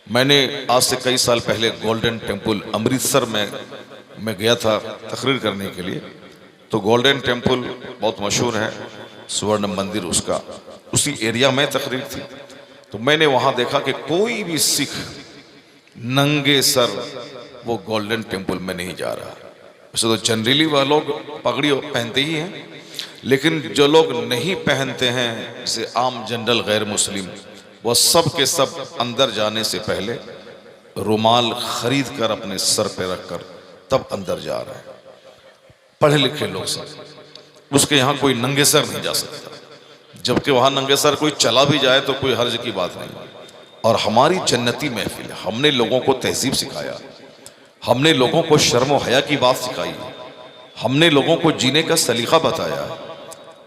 मैंने आज से कई साल पहले गोल्डन टेम्पल अमृतसर में मैं गया था तकरीर करने के लिए। तो गोल्डन टेम्पल बहुत मशहूर है, स्वर्ण मंदिर उसका, उसी एरिया में तकरीर थी। तो मैंने वहाँ देखा कि कोई भी सिख नंगे सर वो गोल्डन टेम्पल में नहीं जा रहा। वैसे तो जनरली वह लोग पगड़ी पहनते ही हैं, लेकिन जो लोग नहीं पहनते हैं जैसे आम जनरल गैर मुस्लिम, वह सब के सब अंदर जाने से पहले रुमाल खरीद कर अपने सर पे रखकर तब अंदर जा रहे हैं। पढ़े लिखे लोग सब, उसके यहाँ कोई नंगे सर नहीं जा सकता, जबकि वहां नंगे सर कोई चला भी जाए तो कोई हर्ज की बात नहीं। और हमारी जन्नती महफिल, हमने लोगों को तहजीब सिखाया, हमने लोगों को शर्म व हया की बात सिखाई, हमने लोगों को जीने का सलीका बताया।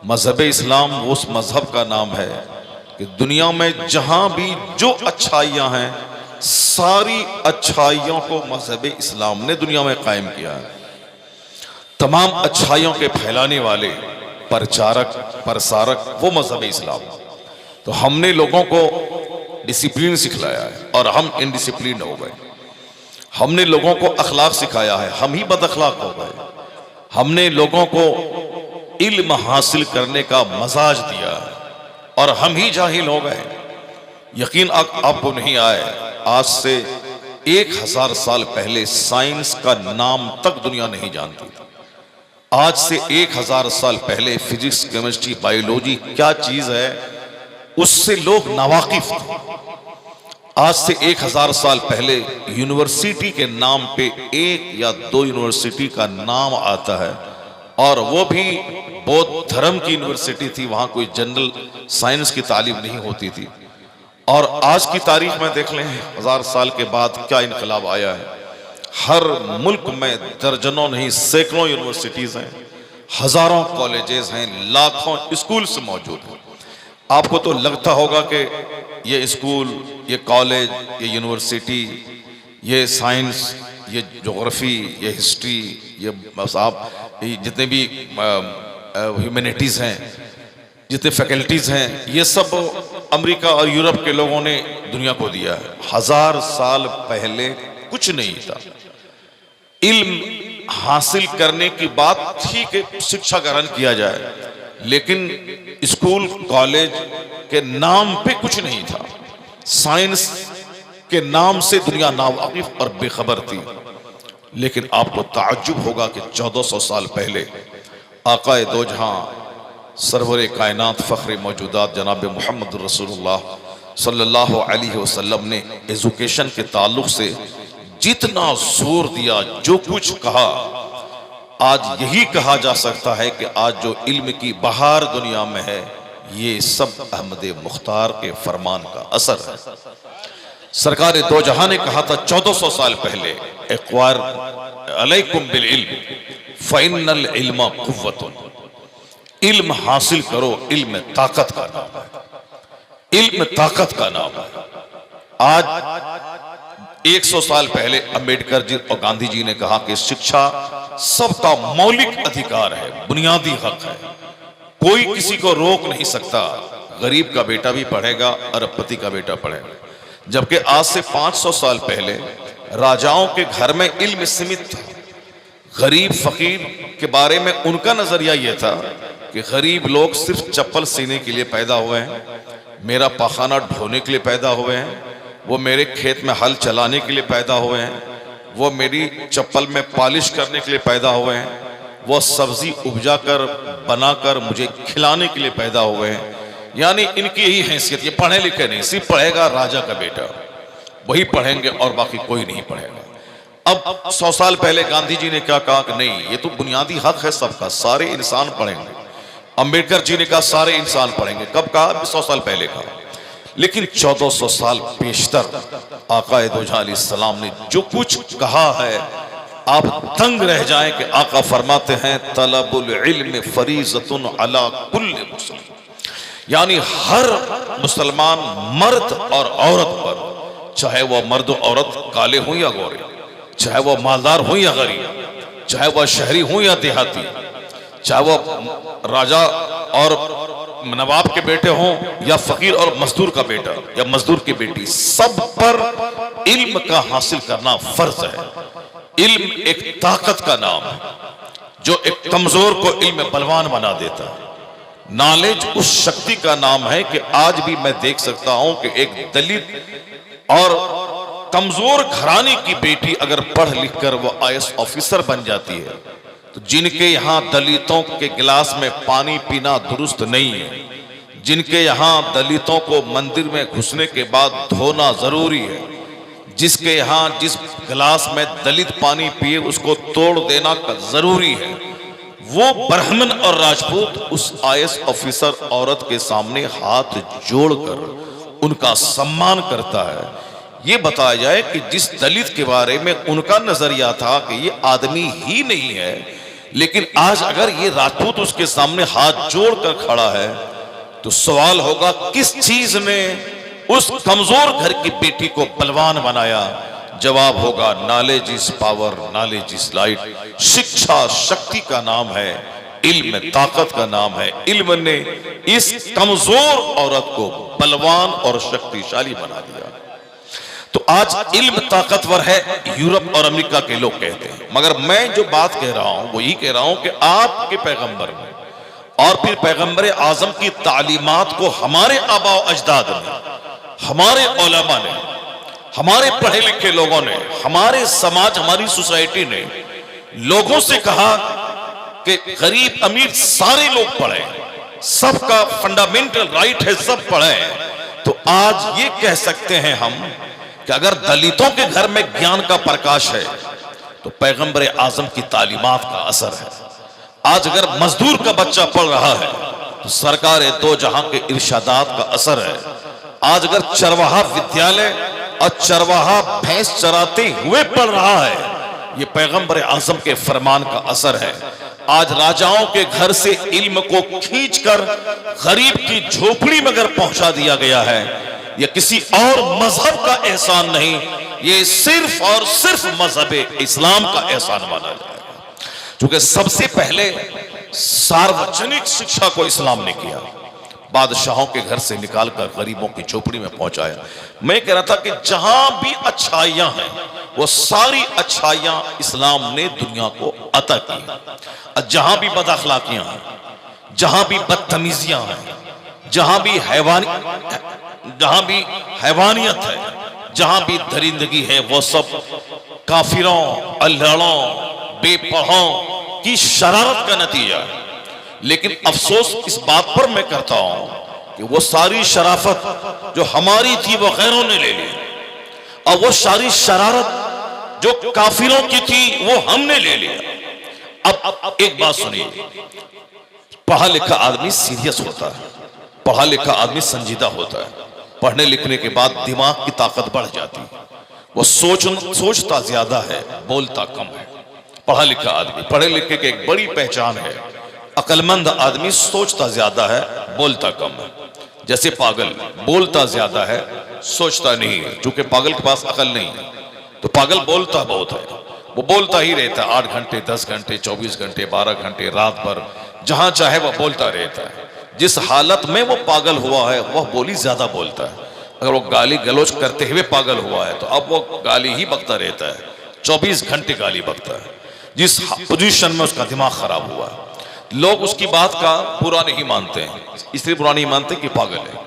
मजहब इस्लाम उस मजहब का नाम है कि दुनिया में जहां भी जो अच्छाइयां हैं, सारी अच्छाइयों को मजहब इस्लाम ने दुनिया में कायम किया है। तमाम अच्छाइयों के फैलाने वाले प्रचारक प्रसारक वो मजहब इस्लाम। तो हमने लोगों को डिसिप्लिन सिखलाया है और हम इनडिसिप्लिन हो गए। हमने लोगों को अखलाक सिखाया है, हम ही बद अखलाक हो गए। हमने लोगों को इल्म हासिल करने का मजाज दिया और हम ही जाहिल हो गए। यकीन आपको नहीं आए, आज से 1000 साल पहले साइंस का नाम तक दुनिया नहीं जानती थी। आज से 1000 साल पहले फिजिक्स, केमिस्ट्री, बायोलॉजी क्या चीज है उससे लोग नावाकिफ थे। आज से 1000 साल पहले यूनिवर्सिटी के नाम पे 1 या 2 यूनिवर्सिटी का नाम आता है, और वो भी बौद्ध धर्म की यूनिवर्सिटी थी, वहां कोई जनरल साइंस की तालीम नहीं होती थी। और आज की तारीख में देख लें, 1000 साल के बाद क्या इनकलाब आया है। हर मुल्क में दर्जनों नहीं सैकड़ों यूनिवर्सिटीज हैं, हजारों कॉलेजेस हैं, लाखों स्कूल्स मौजूद हैं। आपको तो लगता होगा कि ये स्कूल, ये कॉलेज, ये यूनिवर्सिटी, ये साइंस, ये ज्योग्राफी, ये हिस्ट्री, ये आप जितने भी ह्यूमैनिटीज हैं, जितने फैकल्टीज हैं, ये सब अमेरिका और यूरोप के लोगों ने दुनिया को दिया है। 1000 साल पहले कुछ नहीं था। इल्म हासिल करने की बात थी कि शिक्षा ग्रहण किया जाए, लेकिन स्कूल कॉलेज के नाम पे कुछ नहीं था। साइंस के नाम से दुनिया नावाकिफ और बेखबर थी। लेकिन आपको ताज्जुब होगा कि 1400 साल पहले आकाए दो जहां सरवरे कायनात फख्र मौजूदात जनाब मोहम्मद रसूलुल्लाह सल्लल्लाहु अलैहि वसल्लम ने एजुकेशन के ताल्लुक से जितना जोर दिया, जो कुछ कहा, आज यही कहा जा सकता है कि आज जो इल्म की बहार दुनिया में है, ये सब अहमद मुख्तार के फरमान का असर है। सरकार दो जहां ने कहा था 1400 साल पहले, इक़वार अलैकुम बिल इल्म फ़इन्नल इल्म कुव्वतुन, इल्म हासिल करो, इल्म ताकत का नाम है, इल्म ताकत का नाम है। आज 100 साल पहले अंबेडकर जी और गांधी जी ने कहा कि शिक्षा सबका मौलिक अधिकार है, बुनियादी हक है, कोई किसी को रोक नहीं सकता। गरीब का बेटा भी पढ़ेगा, अरबपति का बेटा पढ़ेगा। जबकि आज से 500 साल पहले राजाओं के घर में इल्म सीमित था। गरीब फकीर के बारे में उनका नजरिया यह था कि गरीब लोग सिर्फ चप्पल सीने के लिए पैदा हुए हैं, मेरा पाखाना ढोने के लिए पैदा हुए हैं, वो मेरे खेत में हल चलाने के लिए पैदा हुए हैं, वो मेरी चप्पल में पॉलिश करने के लिए पैदा हुए हैं, वो सब्जी उपजा कर बनाकर मुझे खिलाने के लिए पैदा हुए हैं। यानी इनकी यही हैसियत, ये पढ़े लिखे नहीं, सिर्फ पढ़ेगा राजा का बेटा, वही पढ़ेंगे और बाकी कोई नहीं पढ़ेगा। अब 100 साल पहले गांधी जी ने क्या कहा कि नहीं, ये तो बुनियादी हक है सबका, सारे इंसान पढ़ेंगे। अंबेडकर जी ने कहा सारे इंसान पढ़ेंगे। कब कहा? 100 साल पहले कहा। लेकिन 1400 साल पेशतर आका दो जहां अलैहिस्सलाम ने जो कुछ कहा है, आप दंग रह जाएं कि आका फरमाते हैं तलबुल इल्म फरीज़तुन अला कुल्ल मुस्लिम, यानी हर मुसलमान मर्द और औरत पर, चाहे वह मर्द और औरत काले हों या गोरे, चाहे वह मालदार हों या गरीब, चाहे वह शहरी हों या देहाती, चाहे वह राजा और नवाब के बेटे हों या फकीर और मजदूर का बेटा या मजदूर की बेटी, सब पर इल्म का हासिल करना फर्ज है। इल्म एक ताकत का नाम है जो एक कमजोर को इल्म में बलवान बना देता है। नॉलेज उस शक्ति का नाम है कि आज भी मैं देख सकता हूं कि एक दलित और कमजोर घराने की बेटी अगर पढ़ लिख कर वो आईएएस ऑफिसर बन जाती है, तो जिनके यहां दलितों के गिलास में पानी पीना दुरुस्त नहीं है, जिनके यहां दलितों को मंदिर में घुसने के बाद धोना जरूरी है, जिसके यहां जिस गिलास में दलित पानी पिए उसको तोड़ देना जरूरी है, वो ब्राह्मण और राजपूत उस आईएएस ऑफिसर औरत के सामने हाथ जोड़कर उनका सम्मान करता है। ये बताया जाए कि जिस दलित के बारे में उनका नजरिया था कि ये आदमी ही नहीं है, लेकिन आज अगर ये राजपूत उसके सामने हाथ जोड़कर खड़ा है, तो सवाल होगा किस चीज ने उस कमजोर घर की बेटी को बलवान बनाया? जवाब होगा knowledge is power, knowledge is light. शिक्षा शक्ति का नाम है, इल्म ताकत का नाम है। इल्म ने इस कमजोर औरत को बलवान और शक्तिशाली बना दिया। तो आज इल्म ताकतवर है, यूरोप और अमेरिका के लोग कहते हैं, मगर मैं जो बात कह रहा हूं वो यही कह रहा हूं कि आपके पैगंबर ने और फिर पैगंबर आजम की तालीमात को हमारे आबा अजदाद ने, हमारे उलमा ने, हमारे पढ़े लिखे लोगों ने, हमारे समाज, हमारी सोसाइटी ने लोगों से कहा कि गरीब अमीर सारे लोग पढ़े, सबका फंडामेंटल राइट है, सब पढ़े। तो आज ये कह सकते हैं हम कि अगर दलितों के घर में ज्ञान का प्रकाश है तो पैगंबर आजम की तालीमात का असर है। आज अगर मजदूर का बच्चा पढ़ रहा है तो सरकार दो जहां के इरशादात का असर है। आज अगर चरवाहा विद्यालय और चरवाहा भैंस चराते हुए पढ़ रहा है, ये पैगंबर आजम के फरमान का असर है। आज राजाओं के घर से इल्म को खींचकर गरीब की झोपड़ी में अगर पहुंचा दिया गया है, ये किसी और मजहब का एहसान नहीं, ये सिर्फ और सिर्फ मजहब इस्लाम का एहसान माना जाएगा। क्योंकि सबसे पहले सार्वजनिक शिक्षा को इस्लाम ने किया, बादशाहों के घर से निकालकर गरीबों की झोपड़ी में पहुंचाया। मैं कह रहा था कि जहां भी अच्छाइयां हैं वो सारी अच्छाइयां इस्लाम ने दुनिया को अता की। और जहां भी बदअखलाकियां हैं, जहां भी बदतमीजियां हैं, जहां भी हैवानियत है, जहां भी दरिंदगी है, वो सब काफिरों, अल्लाहों, बेपढ़ों की शरारत का नतीजा है। लेकिन अफसोस इस बात पर मैं करता हूं कि वो सारी शराफत जो हमारी थी वो गैरों ने ले ली, और वो सारी शरारत जो काफिरों की थी वो हमने ले लिया। अब एक बात सुनिए, पढ़ा लिखा आदमी सीरियस होता है, पढ़ा लिखा आदमी संजीदा होता है। पढ़ने लिखने के बाद दिमाग की ताकत बढ़ जाती है, वो सोचता ज्यादा है, बोलता कम है। पढ़ा लिखा आदमी, पढ़े लिखे की एक बड़ी पहचान है, अकलमंद आदमी सोचता ज्यादा है, बोलता कम है। जैसे पागल बोलता ज्यादा है, सोचता नहीं है। क्योंकि पागल के पास अकल नहीं है, तो पागल बोलता बहुत है, वो बोलता ही रहता है 8 घंटे, 10 घंटे, 24 घंटे, 12 घंटे, रात भर, जहां चाहे वह बोलता रहता है। जिस हालत में वो पागल हुआ है वह बोली ज्यादा बोलता है। अगर वो गाली गलौज करते हुए पागल हुआ है तो अब वो गाली ही बकता रहता है, 24 घंटे गाली बकता है। जिस पोजीशन में उसका दिमाग खराब हुआ है, लोग उसकी बात का बुरा नहीं मानते हैं, इसलिए बुरा नहीं मानते कि पागल है।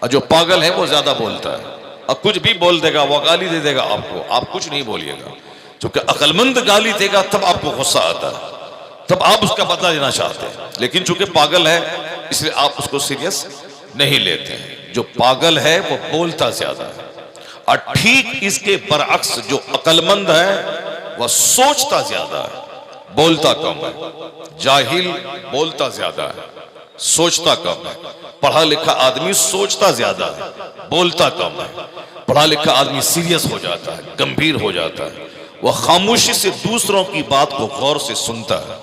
और जो पागल है वो ज्यादा बोलता है, और कुछ भी बोल देगा, वो गाली दे देगा आपको, आप कुछ नहीं बोलिएगा। क्योंकि अकलमंद गाली देगा तब आपको गुस्सा आता है, तब आप उसका बदला लेना चाहते हैं। लेकिन चूंकि पागल है इसलिए आप उसको सीरियस नहीं लेते हैं। जो पागल है वो बोलता ज्यादा है, और ठीक इसके बरअक्स जो अकलमंद है वह सोचता ज्यादा है, बोलता कम है। जाहिल बोलता ज्यादा है, सोचता कम है। पढ़ा लिखा आदमी सोचता ज्यादा है, बोलता कम है। पढ़ा लिखा आदमी सीरियस हो जाता है, गंभीर हो जाता है। वह खामोशी से दूसरों की बात को गौर से सुनता है,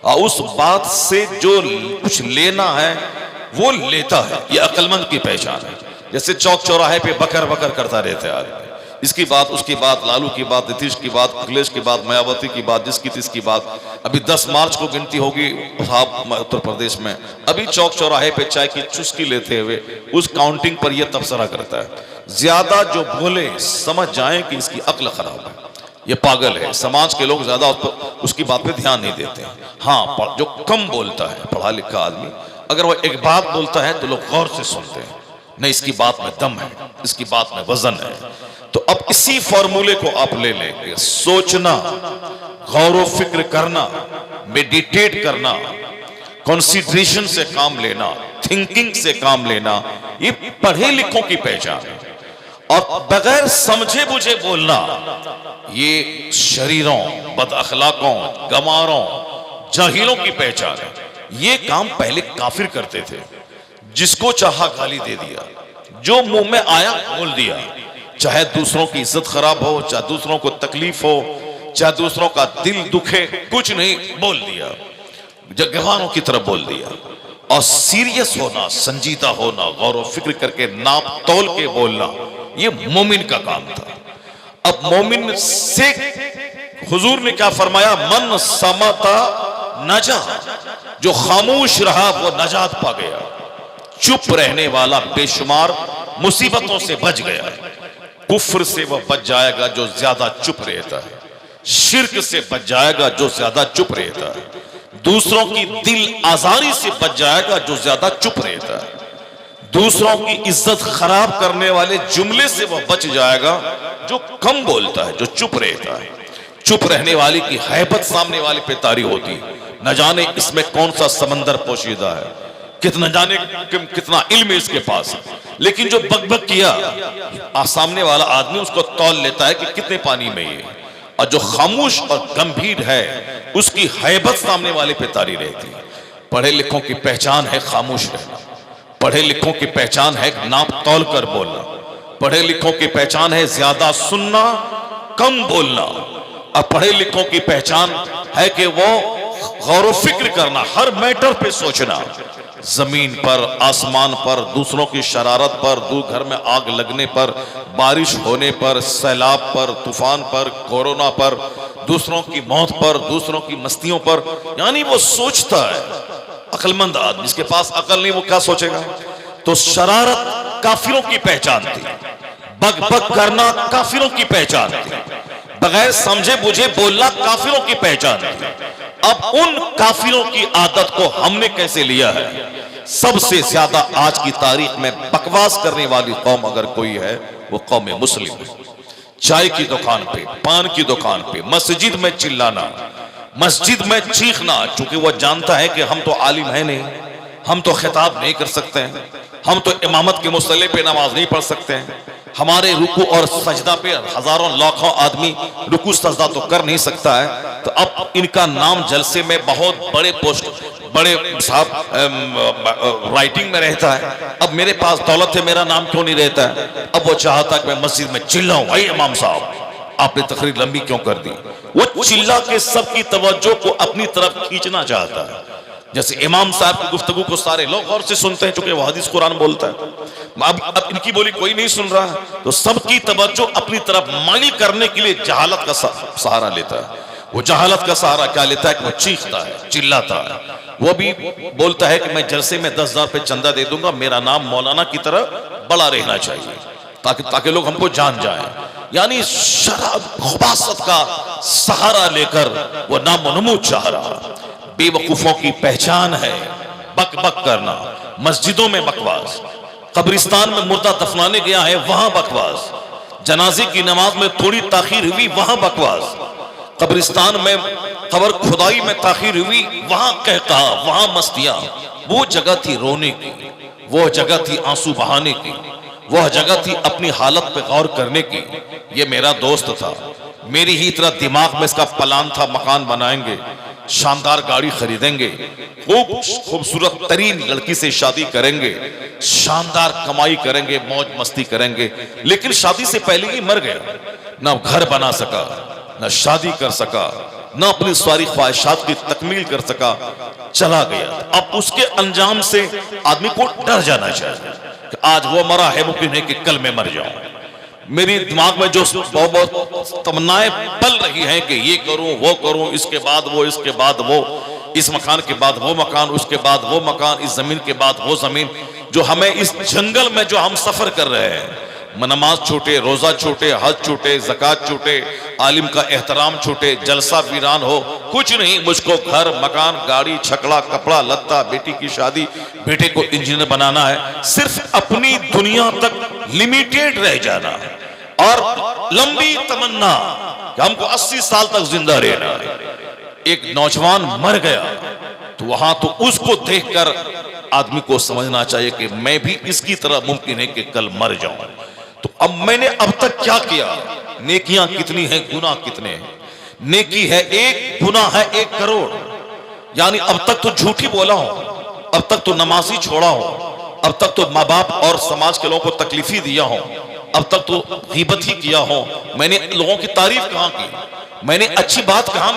और उस बात से जो कुछ लेना है वो लेता है। यह अकलमंद की पहचान है। जैसे चौक चौराहे पे बकर बकर करता रहता है आदमी, इसकी बात, उसकी बात, लालू की बात, नीतीश की बात, अखिलेश की बात, मायावती की बात, जिसकी तिसकी बात। अभी 10 मार्च को गिनती होगी साहब उत्तर प्रदेश में। अभी चौक चौराहे पे चाय की चुस्की लेते हुए उस काउंटिंग पर यह तबसरा करता है, ज्यादा जो बोले समझ जाएं कि इसकी अक्ल खराब है, ये पागल है। समाज के लोग ज्यादा उसकी बात पे ध्यान नहीं देते हैं। हाँ, जो कम बोलता है पढ़ा लिखा आदमी, अगर वो एक बात बोलता है तो लोग गौर से सुनते हैं, नहीं इसकी बात में दम है, इसकी बात में वजन है। तो अब इसी फॉर्मूले को आप ले लेंगे, सोचना, गौर व फिक्र करना, मेडिटेट करना, कंसीडरेशन से काम लेना, थिंकिंग से काम लेना, ये पढ़े लिखों की पहचान है। और बगैर समझे बुझे बोलना, ये शरीरों, बदअखलाकों, गमारों, जाहिलों की पहचान है। ये काम पहले काफिर करते थे, जिसको चाहा गाली दे दिया, जो मुंह में आया बोल दिया, चाहे दूसरों की इज्जत खराब हो, चाहे दूसरों को तकलीफ हो, चाहे दूसरों का दिल दुखे, कुछ नहीं, बोल दिया, जगवानों की तरफ बोल दिया। और सीरियस होना, संजीदा होना, गौर व फिक्र करके नाप तोल के बोलना, ये मोमिन का काम था। अब मोमिन से हुजूर ने क्या फरमाया, मन समता नजा, जो खामोश रहा वो नजात पा गया। चुप रहने वाला बेशुमार मुसीबतों से बच गया। कुफ्र से वह बच जाएगा जो ज्यादा चुप रहता है, शिर्क से बच जाएगा जो ज्यादा चुप रहता है, दूसरों की दिल आजारी से बच जाएगा जो ज्यादा चुप रहता है, दूसरों की इज्जत खराब करने वाले जुमले से वह बच जाएगा जो कम बोलता है, जो चुप रहता है। चुप रहने वाले की हैबत सामने वाले पे तारी होती, न जाने इसमें कौन सा समंदर पोशीदा है, कितना जाने कितना इल्म इसके पास है। लेकिन जो बकबक किया, सामने वाला आदमी उसको तौल लेता है कि कितने पानी में ये। और जो खामोश और गंभीर है, उसकी हैबत सामने वाले पे तारी रहती है। पढ़े लिखों की पहचान है खामोश रहना, पढ़े लिखों की पहचान है नाप तौल कर बोलना, पढ़े लिखों की पहचान है ज्यादा सुनना, कम बोलना। और पढ़े लिखों की पहचान है कि वो गौर व फिक्र करना, हर मैटर पे सोचना, जमीन पर, आसमान पर, दूसरों की शरारत पर, घर में आग लगने पर, बारिश होने पर, सैलाब पर, तूफान पर, कोरोना पर, दूसरों की मौत पर, दूसरों की मस्तियों पर। यानी वो सोचता है। अक्लमंद आदमी, जिसके पास अकल नहीं, वो क्या सोचेगा? तो शरारत काफिरों की पहचान थी, बग बग करना काफिरों की पहचान थी, बगैर समझे बुझे बोलना काफिरों की पहचान थी। अब उन काफिरों की आदत को हमने कैसे लिया है? सबसे ज्यादा आज की तारीख में बकवास करने वाली कौम अगर कोई है, वो कौम मुस्लिम है। चाय की दुकान पे, पान की दुकान पे, मस्जिद में चिल्लाना, मस्जिद में चीखना, चूंकि वो जानता है कि हम तो आलिम है नहीं, हम तो खिताब नहीं कर सकते हैं, हम तो इमामत के मुसल्ले पे नमाज नहीं पढ़ सकते हैं, हमारे रुकू और सजदा पे हजारों लाखों आदमी रुकू सजदा तो कर नहीं सकता है। तो अब इनका नाम जलसे में बहुत बड़े पोस्ट, बड़े साहब राइटिंग में रहता है। अब मेरे पास दौलत है, मेरा नाम क्यों नहीं रहता है? अब वो चाहता कि मैं मस्जिद में चिल्लाऊं, भाई इमाम साहब आपने तकरीर लंबी क्यों कर दी? वो चिल्ला के सबकी तवज्जो को अपनी तरफ खींचना चाहता है। जैसे इमाम साहब की गुफ्तगू को सारे लोग गौर से सुनते हैं, चूंकि वो हदीस कुरान बोलता है। अब इनकी बोली कोई नहीं सुन रहा है, तो सबकी तवज्जो अपनी तरफ माइल करने के लिए जहालत का सहारा लेता है। वो जहालत का सहारा क्या लेता है कि वो चीखता है, चिल्लाता है। वो भी बोलता है कि मैं जलसे में 10,000 पे चंदा दे दूंगा, मेरा नाम मौलाना की तरह बड़ा रहना चाहिए, ताकि लोग हमको जान जाएं। यानी शराब खुबासत का सहारा लेकर वो नामोनमूद चाह रहा। बेवकूफों की पहचान है बक बक करना, मस्जिदों में बकवास, कब्रिस्तान में मुर्दा दफनाने गया है वहां बकवास, जनाजे की नमाज में थोड़ी ताखीर हुई वहां बकवास, कब्रिस्तान में कब्र खुदाई में ताखीर हुई वहां कहकहा, वहां मस्तियां। वो जगह थी रोने की, वो जगह थी आंसू बहाने की, वह जगह थी अपनी हालत पे गौर करने की। ये मेरा दोस्त था, मेरी ही तरह दिमाग में इसका प्लान था, मकान बनाएंगे, शानदार गाड़ी खरीदेंगे, खूबसूरत तरीन लड़की से शादी करेंगे, शानदार कमाई करेंगे, मौज मस्ती करेंगे। लेकिन शादी से पहले ही मर गया, ना घर बना सका, ना शादी कर सका, ना अपनी सारी ख्वाहिशात की तकमील कर सका, चला गया। अब उसके अंजाम से आदमी को डर जाना चाहिए कि आज वो मरा है, मुमकिन है कि कल मैं मर जाऊं। मेरी दिमाग में जो बहुत बहुत तमन्नाएं पल रही हैं कि ये करूं वो करूं, इसके बाद वो, इसके बाद वो, इस मकान के बाद वो मकान, उसके बाद वो मकान, इस जमीन के बाद वो जमीन, जो हमें इस जंगल में जो हम सफर कर रहे हैं, नमाज छूटे, रोजा छूटे, हज छूटे, ज़कात छूटे, आलिम का एहतराम छूटे, जलसा वीरान हो, कुछ नहीं, मुझको घर मकान गाड़ी छकड़ा कपड़ा लत्ता, बेटी की शादी, बेटे को इंजीनियर बनाना है, सिर्फ अपनी दुनिया तक लिमिटेड रह जाना है। और लंबी तमन्ना कि हमको 80 साल तक जिंदा रहना है। एक नौजवान मर गया तो वहां तो उसको देखकर आदमी को समझना चाहिए कि मैं भी इसकी तरह मुमकिन है कि कल मर जाऊं। तो अब मैंने अब तक क्या किया, नेकियां कितनी हैं, गुनाह कितने हैं। नेकी है 1, गुनाह है 1 करोड़। यानी अब तक तो झूठी बोला हूं, अब तक तो नमाजी छोड़ा हूं, अब तक तो माँ बाप और समाज के लोगों को तकलीफ ही दिया हूं, अब तक तो गीबत ही किया हूं। मैंने लोगों की तारीफ कहां की, मैंने अच्छी बात कहां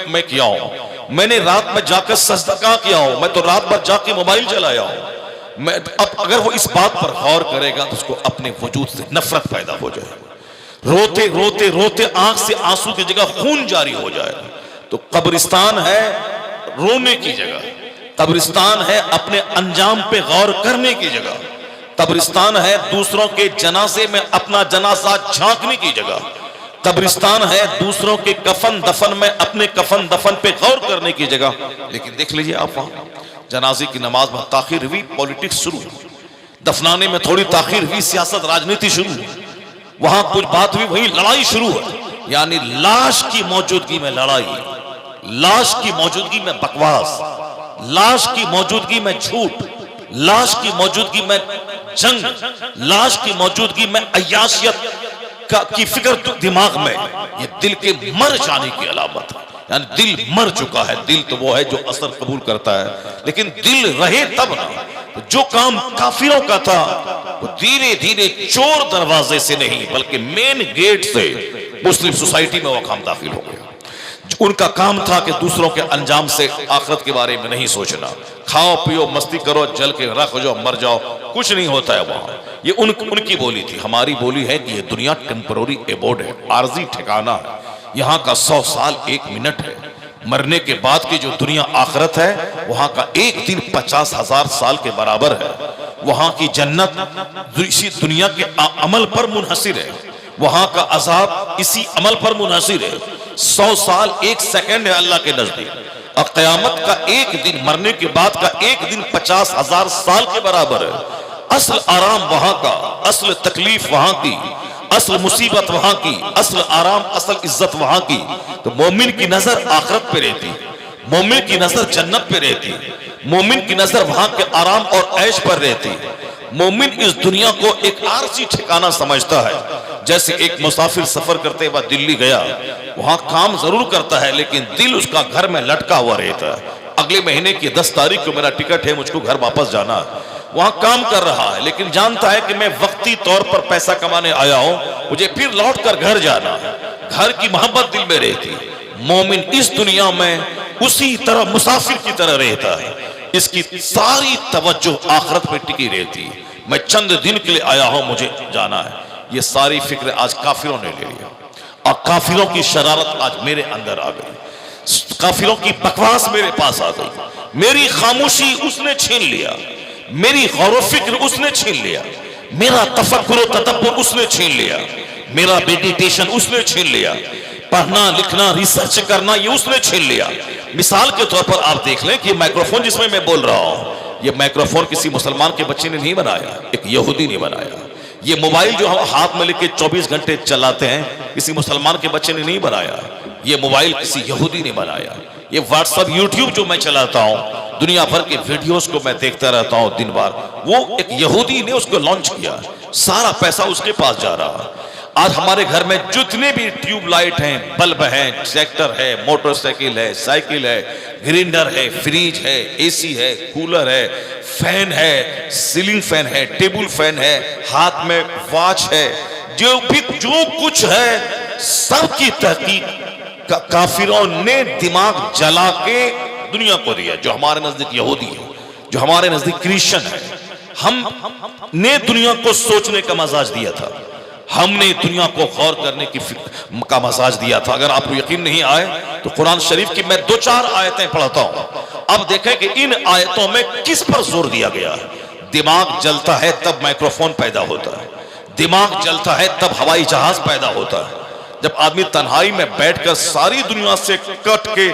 मैं किया हूं। मैंने रात में जाकर सजदा कहां किया हूं, मैं तो रात भर जाके मोबाइल चलाया हूं। मैं अब अगर वो इस बात पर गौर करेगा तो उसको अपने वजूद से नफरत पैदा हो जाएगी। रोते रोते रोते आंख से आंसू की जगह खून जारी हो जाएगा। तो कब्रिस्तान है रोने की जगह, कब्रिस्तान है अपने अंजाम पे गौर करने की जगह, कब्रिस्तान है दूसरों के जनाजे में अपना जनाजा झांकने की जगह, कब्रिस्तान है दूसरों के कफन दफन में अपने कफन दफन पे गौर करने की जगह। लेकिन देख लीजिए आप, वहां जनाजे की नमाज में ताखीर हुई, पॉलिटिक्स शुरू, दफनाने में थोड़ी ताखीर हुई, सियासत राजनीति शुरू, वहां कुछ बात हुई, वही लड़ाई शुरू है। यानी लाश की मौजूदगी में लड़ाई, लाश की मौजूदगी में बकवास, लाश की मौजूदगी में झूठ, लाश की मौजूदगी में जंग, लाश की मौजूदगी में अय्याशियत की फिक्र दिमाग में, ये दिल के मर जाने की अलामत है। यानी दिल मर चुका है। दिल तो वो है जो असर कबूल करता है, लेकिन दिल रहे तब ना। तो जो काम काफिरों का था वो धीरे धीरे चोर दरवाजे से नहीं बल्कि मेन गेट से मुस्लिम सोसाइटी में वो काम दाखिल हो गया। उनका काम था कि दूसरों के अंजाम से आखिरत के बारे में नहीं सोचना, खाओ पियो मस्ती करो, जल के रख जाओ, मर जाओ, कुछ नहीं होता है वहां। ये उनकी बोली थी। हमारी बोली है कि ये दुनिया टेम्पररी एबोर्ड है, आर्जी ठिकाना है। यहाँ का 100 साल 1 मिनट है। मरने के बाद की जो दुनिया आखिरत है, वहां का एक दिन 50,000 साल के बराबर है। वहां की जन्नत इसी दुनिया के अमल पर मुनहसिर है, वहां का अजाब इसी अमल पर मुनहसिर है। 100 साल 1 सेकंड है अल्लाह के नजदीक, और कयामत का एक दिन, मरने के बाद का एक दिन 50,000 साल के बराबर है। असल आराम वहां का, असल तकलीफ वहां की, असल मुसीबत वहां की, असल आराम असल इज्जत वहां की। तो मोमिन की नजर आखिरत पे रहती, मोमिन की नजर जन्नत पे रहती, मोमिन की नजर वहां के आराम और ऐश पर रहती। मोमिन इस दुनिया को एक आरजी ठिकाना समझता है। जैसे एक मुसाफिर सफर करते हुए दिल्ली गया, वहां काम जरूर करता है लेकिन दिल उसका घर में लटका हुआ रहता है। अगले महीने की 10 तारीख को मेरा टिकट है, मुझको घर वापस जाना है। वहां काम कर रहा है लेकिन जानता है कि मैं वक्ती तौर पर पैसा कमाने आया हूं, मुझे फिर लौट कर घर जाना है। घर की मोहब्बत दिल में रहती। मोमिन इस दुनिया में उसी तरह मुसाफिर की तरह रहता है, इसकी सारी तवज्जो आखिरत पे टिकी रहती। मैं चंद दिन के लिए आया हूं, मुझे जाना है। ये सारी फिक्र आज काफिरों ने ले लिया, और काफिरों की शरारत आज मेरे अंदर आ गई, काफिरों की बकवास मेरे पास आ गई। मेरी खामोशी उसने छीन लिया, मेरी गौर फिक्र उसने छीन लिया, मेरा तफक्कुर तदब्बुर उसने छीन लिया, मेरा मेडिटेशन उसने छीन लिया, पढ़ना लिखना रिसर्च करना ये उसने छीन लिया। मिसाल के तौर पर आप देख लें कि माइक्रोफोन जिसमें मैं बोल रहा हूं, ये माइक्रोफोन किसी मुसलमान के बच्चे ने नहीं बनाया, एक यहूदी ने बनाया। ये मोबाइल जो हम हाथ में लेके 24 घंटे चलाते हैं, किसी मुसलमान के बच्चे ने नहीं बनाया, ये मोबाइल किसी यहूदी ने बनाया। ये व्हाट्सएप यूट्यूब जो मैं चलाता हूं, दुनिया भर के वीडियोस को मैं देखता रहता हूं दिन भर, वो एक यहूदी ने उसको लॉन्च किया, सारा पैसा उसके पास जा रहा। आज हमारे घर में जितने भी ट्यूबलाइट हैं, बल्ब हैं, ट्रैक्टर है, मोटरसाइकिल है, साइकिल है, ग्राइंडर है, फ्रिज है, एसी है, कूलर है, फैन है, सीलिंग फैन है, टेबल फैन है, हाथ में वॉच है, जो कुछ है सबकी तहकीक काफिरों ने दिमाग जला के दुनिया को दिया। जो हमारे नजदीक यहूदी है, जो हमारे नजदीक क्रिश्चियन है, हम ने दुनिया को सोचने का मजाज दिया था, हमने दुनिया को गौर करने का मजाज दिया था। अगर आपको यकीन नहीं आए तो कुरान शरीफ की मैं 2-4 आयतें पढ़ता हूं। अब देखें कि इन आयतों में किस पर जोर दिया गया है। दिमाग जलता है तब माइक्रोफोन पैदा होता है, दिमाग जलता है तब हवाई जहाज पैदा होता है। जब आदमी तन्हाई में बैठकर सारी दुनिया से कट के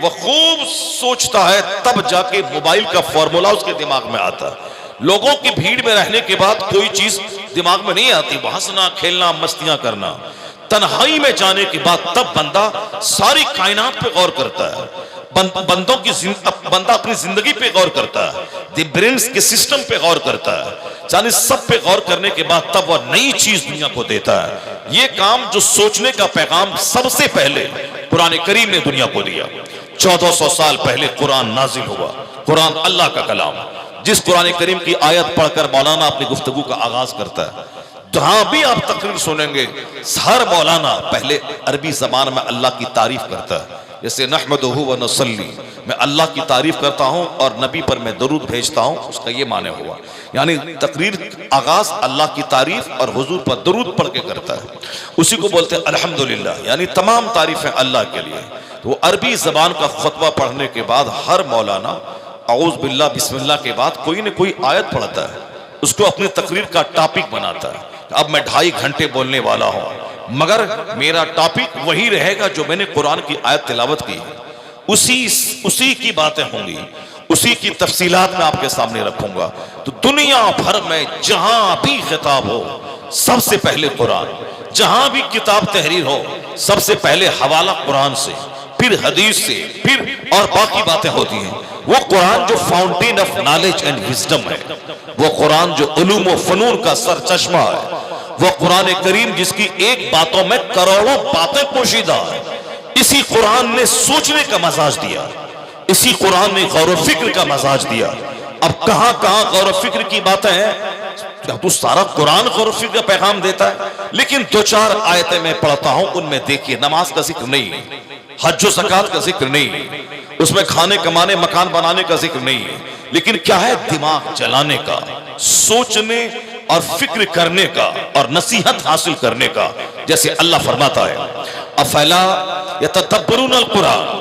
वह खूब सोचता है तब जाके मोबाइल का फॉर्मूला उसके दिमाग में आता है। लोगों की भीड़ में रहने के बाद कोई चीज दिमाग में नहीं आती, हंसना खेलना मस्तियां करना। तन्हाई में जाने के बाद तब बंदा सारी कायनात पे गौर करता है, बंदा अपनी जिंदगी पे गौर करता है, द ब्रेन्स के सिस्टम पे गौर करता है। यानी सब पे गौर करने के बाद तब वह नई चीज दुनिया को देता है। ये काम जो सोचने का पैगाम सबसे पहले कुरान करीम ने दुनिया को दिया। 1400 साल पहले कुरान नाजिल हुआ। कुरान अल्लाह का कलाम, जिस कुरान करीम की आयत पढ़कर मौलाना अपनी गुफ्तगू का आगाज करता है, जहां भी आप तकरीर सुनेंगे हर मौलाना पहले अरबी जबान में अल्लाह की तारीफ करता है। जैसे नहमदुहु व नसल्ली, मैं अल्लाह की तारीफ करता हूं और नबी पर मैं दरूद भेजता हूं, उसका ये माने हुआ। यानी तकरीर आगाज अल्लाह की तारीफ और हुजूर पर दरूद पढ़ के करता है। उसी को बोलते हैं अल्हम्दुलिल्लाह, यानी तमाम तारीफें अल्लाह के लिए। तो वो अरबी जबान का खुतबा पढ़ने के बाद हर मौलाना औज़ बिल्लाह बिस्मिल्लाह के बाद कोई न कोई आयत पढ़ता है, उसको अपनी तकरीर का टॉपिक बनाता है। अब मैं 2.5 घंटे बोलने वाला हूं, मगर मेरा टॉपिक वही रहेगा जो मैंने कुरान की आयत तिलावत की, उसी की बातें होंगी, उसी की तफसीलात में आपके सामने रखूंगा। तो दुनिया भर में जहां भी खिताब हो सबसे पहले कुरान, जहां भी किताब तहरीर हो सबसे पहले हवाला कुरान से, फिर हदीस से, फिर और बाकी बातें होती हैं। वो कुरान जो fountain of knowledge and wisdom है, वो कुरान जो उलूम व फनून का सर चश्मा है, वो कुरान करीम जिसकी एक बातों में करोड़ों बातें पोशीदा है। इसी कुरान ने सोचने का मजाज दिया, इसी कुरान ने गौर फिक्र का मजाज दिया। अब कहां कहां गौर फिक्र की बातें हैं, तो सारा कुरान गौर फिक्र का पैगाम देता है। लेकिन 2-4 आयतें मैं पढ़ता हूं, उनमें देखिए नमाज का जिक्र नहीं, हज व ज़कात का जिक्र नहीं, उसमें खाने कमाने मकान बनाने का जिक्र नहीं है, लेकिन क्या है, दिमाग जलाने का, सोचने और फिक्र करने का और नसीहत हासिल करने का। जैसे अल्लाह फरमाता है अफला यतदब्बरून अल कुरान,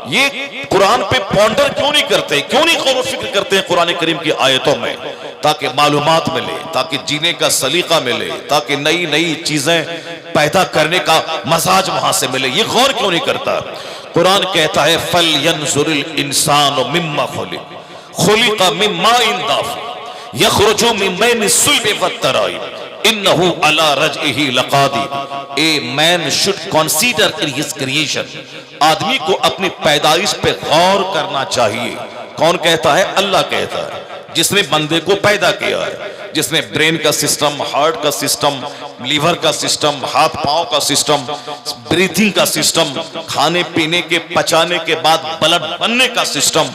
ये कुरान पे पॉन्डर क्यों नहीं करते, क्यों नहीं गौर फिक्र करते हैं कुरान करीम की आयतों में, ताकि मालूमात मिले, ताकि जीने का सलीका मिले, ताकि नई नई चीजें पैदा करने का मजाज वहां से मिले। ये गौर क्यों नहीं करता। कुरान कहता है फल यंजुरिल इंसान मिम्मा खुलिका मिन माइन दाफिक यखरुजु मिन बैनि सुल्बि वत्तराइब इन्नहु अला रजइही लकादिर। A man should consider in his creation, आदमी को अपनी पैदाइश पे गौर करना चाहिए। कौन कहता है, अल्लाह कहता है, जिसने बंदे को पैदा किया है, जिसने ब्रेन का सिस्टम, हार्ट का सिस्टम, लीवर का सिस्टम, हाथ पांव का सिस्टम, ब्रीथिंग का सिस्टम, खाने पीने के पचाने के बाद ब्लड बनने का सिस्टम,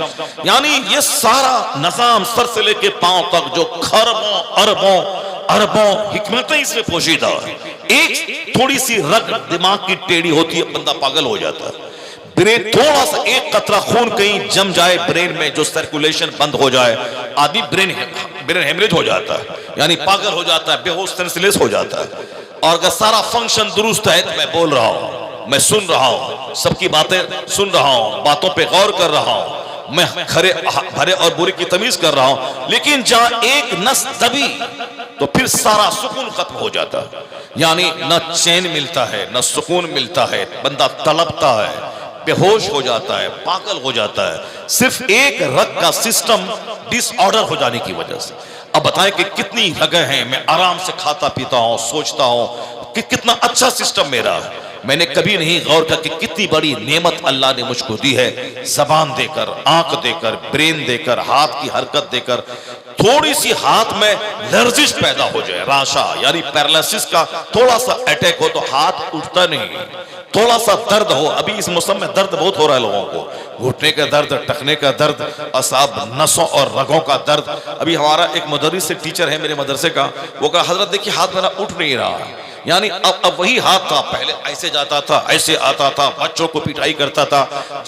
यानी ये सारा निजाम सर से लेके पांव तक जो खरबों अरबों अरबों हिकमतें इसमें पोशीदा है। एक थोड़ी सी रग दिमाग की टेढ़ी होती है, बंदा पागल हो जाता है। ब्रेन थोड़ा सा एक कतरा खून कहीं जम जाए ब्रेन में, जो सर्कुलेशन बंद हो जाए, आदमी ब्रेन हेमरेज हो जाता है, यानी पागल हो जाता है, बेहोश सेंसलेस हो जाता है। और अगर सारा फंक्शन दुरुस्त है तो मैं बोल रहा हूं, मैं सुन रहा हूं, सबकी बातें सुन रहा हूं, बातों पे गौर कर रहा हूं, मैं खरे भरे और बुरे की तमीज कर रहा हूं, लेकिन जहां एक नस दबी तो फिर सारा सुकून खत्म हो जाता है। यानी न चैन मिलता है, न सुकून मिलता है, बंदा तड़पता है, बेहोश हो जाता है, पागल हो जाता है, सिर्फ एक रग का सिस्टम डिसऑर्डर हो जाने की वजह से। अब बताएं कि कितनी रगें हैं, मैं आराम से खाता पीता हूं, सोचता हूं कि कितना अच्छा सिस्टम मेरा है। मैंने कभी नहीं गौर किया कि कितनी बड़ी नेमत अल्लाह ने मुझको दी है, जबान देकर, आंख देकर, ब्रेन देकर, हाथ की हरकत देकर। थोड़ी सी हाथ में लर्जिश पैदा हो जाए, राशा यानी पैरालिसिस का थोड़ा सा अटैक हो तो हाथ उठता नहीं, थोड़ा सा दर्द हो, अभी इस मौसम में दर्द बहुत हो रहा है लोगों को, घुटने का दर्द, टखने का दर्द, असाब नसों और रगों का दर्द। अभी हमारा एक मदरस से टीचर है मेरे मदरसे का, वो कहा हजरत देखिए हाथ मेरा उठ नहीं रहा है। यानी अब वही हाथ था, पहले ऐसे जाता था, ऐसे आता था, बच्चों को पिटाई करता था,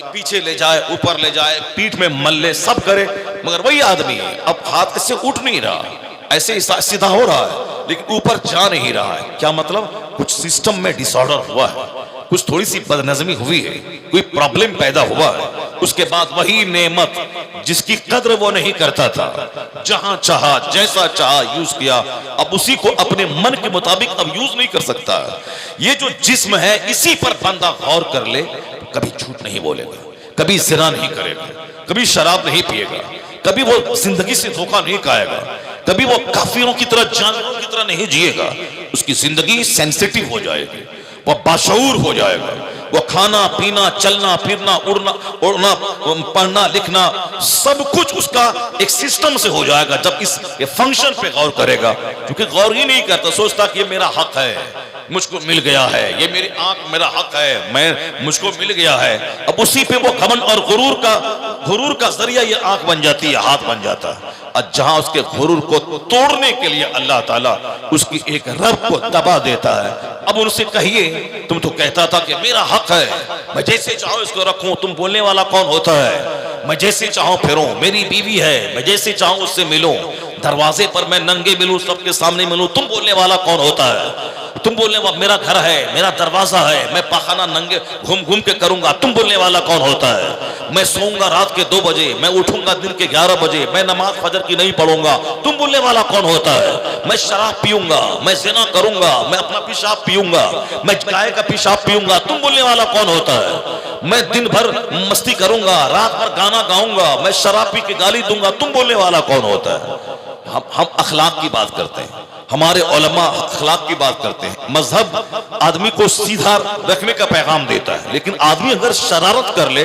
पीछे ले जाए, ऊपर ले जाए, पीठ में मल्ले सब करे, मगर वही आदमी है, अब हाथ इससे उठ नहीं रहा। ऐसे ही सीधा हो रहा है लेकिन ऊपर जा नहीं रहा है। क्या मतलब? कुछ सिस्टम में डिसऑर्डर हुआ है, कुछ थोड़ी सी बदनज़मी हुई है, कोई प्रॉब्लम पैदा हुआ है। उसके बाद वही नेमत जिसकी कद्र वो नहीं करता था, जहां चाहा जैसा चाहा यूज किया, अब उसी को अपने मन के मुताबिक अब यूज नहीं कर सकता। ये जो जिस्म है इसी पर बंदा गौर कर ले, कभी झूठ नहीं बोलेगा, कभी ज़िना नहीं करेगा, कभी शराब नहीं पिएगा, कभी वो जिंदगी से धोखा नहीं खाएगा, कभी वो काफिरों की तरह जानवरों की तरह नहीं जिएगा। उसकी जिंदगी सेंसिटिव हो जाएगी, वो बाशऊर हो जाएगा। वो खाना पीना चलना फिरना उड़ना पढ़ना लिखना सब कुछ उसका एक सिस्टम से हो जाएगा जब इस फंक्शन पे गौर करेगा। क्योंकि गौर ही नहीं करता, सोचता कि ये मेरा हक है, मुझको मिल गया है, ये मेरी आंख मेरा हक है, मैं मुझको मिल गया है। अब उसी पे वो घमंड और गुरूर का जरिया ये आंख बन जाती है, हाथ बन जाता है। और जहां उसके गुरूर को तोड़ने के लिए अल्लाह ताला उसकी एक रब को दबा देता है। अब उनसे कहिए, तुम तो कहता था कि मेरा हक है, मैं जैसे चाहूं इसको रखूं, तुम बोलने वाला कौन होता है? मैं जैसे चाहूं फिरूं, मेरी बीवी है, मैं जैसे चाहूं उससे मिलूं, दरवाजे पर मैं नंगे मिलूं, सबके सामने मिलूं, तुम बोलने वाला कौन होता है? तुम बोलने वाला मेरा घर है, मेरा दरवाजा है, मैं पाखाना नंगे घूम घूम के करूंगा, तुम बोलने वाला कौन होता है? मैं सोऊंगा रात के 2 बजे, मैं उठूंगा दिन के 11 बजे, मैं नमाज फजर की नहीं पढ़ूंगा, तुम बोलने वाला कौन होता है? मैं शराब पीऊंगा, मैं ज़िना करूंगा, मैं अपना पेशाब पीऊंगा, मैं गाय का पेशाब पीऊंगा, तुम बोलने वाला कौन होता है? मैं दिन भर मस्ती करूंगा, रात भर गाना गाऊंगा, मैं शराब पी के गाली दूंगा, तुम बोलने वाला कौन होता है? हम अखलाक की बात करते हैं, हमारे उलमा अखलाक की बात करते हैं। मजहब आदमी को सीधा रखने का पैगाम देता है, लेकिन आदमी अगर शरारत कर ले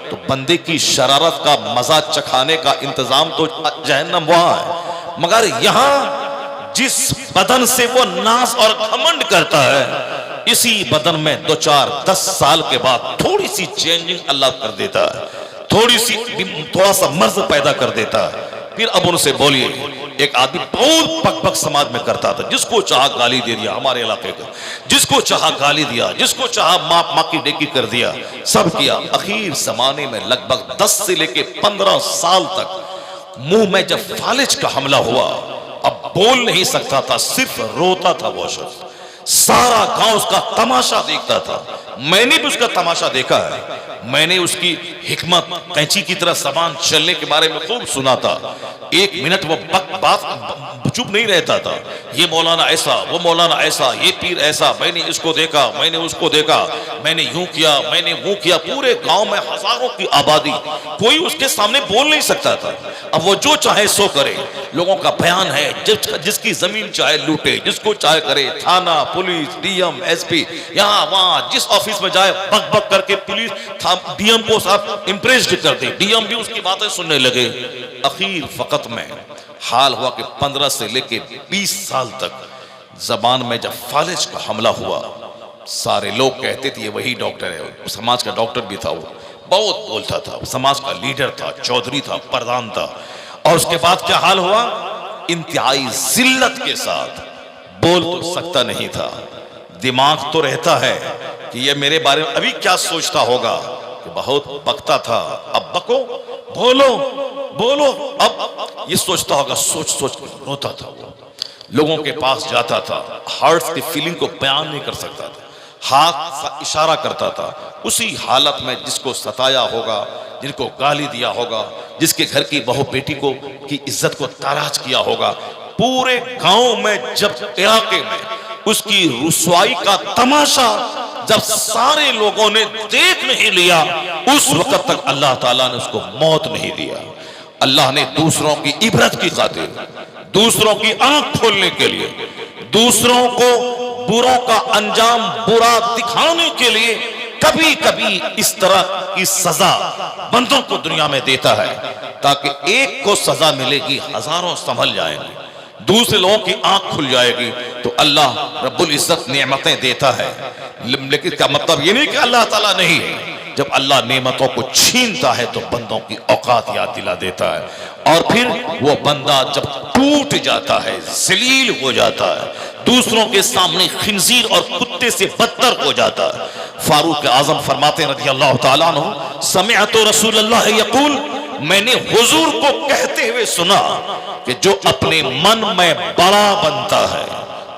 तो बंदे की शरारत का मजा चखाने का इंतजाम तो जहन्नम वहां है। मगर यहां जिस बदन से वो नाज और घमंड करता है, इसी बदन में 2-4-10 साल के बाद थोड़ी सी चेंजिंग अल्लाह कर देता है, थोड़ा सा मर्ज पैदा कर देता है। फिर अब उनसे बोलिए, एक आदमी बहुत पकपक समाज में करता था, जिसको चाहा गाली दे दिया, हमारे इलाके का जिसको चाहा गाली दिया, जिसको चाहा माँ की डेकी कर दिया, सब किया। आखिर जमाने में लगभग 10 से लेके 15 साल तक मुंह में जब फालिज का हमला हुआ, अब बोल नहीं सकता था, सिर्फ रोता था वो शख्स। सारा गांव उसका तमाशा देखता था, मैंने भी उसका तमाशा देखा है। मैंने उसकी हिकमत, कैंची की तरह जबान चलने के बारे में खूब सुना था। 1 मिनट वो बात चुप नहीं रहता था। ये मौलाना ऐसा, वो मौलाना ऐसा, ये पीर ऐसा, मैंने इसको देखा, मैंने उसको देखा, मैंने यूं किया, मैंने वो किया। पूरे गांव में हजारों की आबादी, कोई उसके सामने बोल नहीं सकता था। अब वो जो चाहे सो करे, लोगों का बयान है, जिसकी जमीन चाहे लूटे, जिसको चाहे करे, थाना पुलिस डीएम एसपी, यहाँ वहां जिस ऑफिस में जाए बक बक करके पुलिस डीएम को साथ इम्प्रेस्ड कर दे, डीएम भी उसकी बातें सुनने लगे। आखिर फकत में हाल हुआ कि 15 से लेके 20 साल तक जबान में जब फालिज का हमला हुआ, सारे लोग कहते थे ये वही डॉक्टर है। समाज का डॉक्टर भी था, वो बहुत बोलता था, समाज का लीडर था, चौधरी था, प्रधान था। और उसके बाद क्या हाल हुआ? इंतहाई जिल्लत के साथ, बोल तो सकता नहीं था, दिमाग तो रहता है कि ये मेरे बारे में अभी क्या सोचता होगा, कि बहुत बकता था, अब बको, बोलो बोलो, अब ये सोचता होगा। सोच सोच कर रोता था वो, लोगों के पास जाता था, हार्ट की फीलिंग को बयान नहीं कर सकता था, हाथ इशारा करता था। उसी हालत में जिसको सताया होगा, जिनको गाली दिया होगा, जिसके घर की बहू बेटी को की इज्जत को ताराज किया होगा, पूरे गांव में जब इलाके में उसकी रुसवाई का तमाशा जब सारे लोगों ने देख नहीं लिया, उस वक्त तक अल्लाह ताला ने उसको मौत नहीं दिया। अल्लाह ने दूसरों की इबरत की खातिर, दूसरों की आंख खोलने के लिए, दूसरों को बुरों का अंजाम बुरा दिखाने के लिए कभी कभी इस तरह की सजा बंदों को दुनिया में देता है, ताकि एक को सजा मिलेगी, हजारों संभल जाएंगे, दूसरे लोगों की आंख खुल जाएगी। तो अल्लाह रब्बुल इज्जत नेमतें देता है, लेकिन क्या मतलब ये नहीं कि अल्लाह ताला नहीं है। जब अल्लाह नेमतों को छीनता है तो बंदों की औकात याद दिला देता है, और फिर वो बंदा जब टूट जाता है, जलील हो जाता है, दूसरों के सामने खिंजीर और कुत्ते से बदतर हो जाता है। फारूक आजम फरमाते हैं रज़ियल्लाहु ताला अन्हु, समिअतु रसूलल्लाह यक़ूल, मैंने हुजूर को कहते हुए सुना कि जो अपने मन में बड़ा बनता है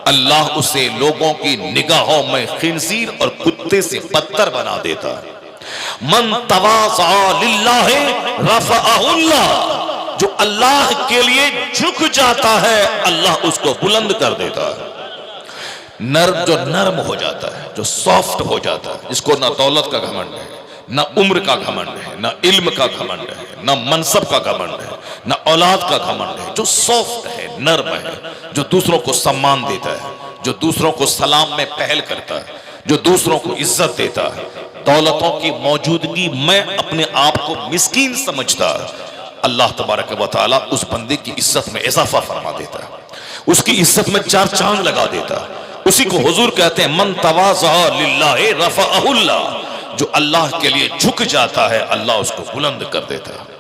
अल्लाह उसे लोगों की निगाहों में खिंजीर और कुत्ते से बदतर बना देता है। मन तवाज़ा लिल्लाहि रफ़अहुल्लाह, जो अल्लाह के लिए झुक जाता है अल्लाह उसको बुलंद कर देता है। नर्म, जो नर्म हो जाता है, जो सॉफ्ट हो जाता है, जिसको ना दौलत का घमंड है, ना उम्र का घमंड है, ना इल्म का घमंड है, ना मनसब का घमंड है, ना औलाद का घमंड है, जो सॉफ्ट है, नर्म है, जो दूसरों को सम्मान देता है, जो दूसरों को सलाम में पहल करता है, जो दूसरों को इज्जत देता है, दौलतों की मौजूदगी में अपने आप को मिस्कीन समझता है, अल्लाह तबारक व तआला उस बंदे की इज्जत में इजाफा फरमा देता है, उसकी इज्जत में चार चांद लगा देता है। उसी को हुजूर कहते हैं मन तवाज़ा लिल्लाहि रफ़अहुल्लाह, जो अल्लाह के लिए झुक जाता है अल्लाह उसको बुलंद कर देता है।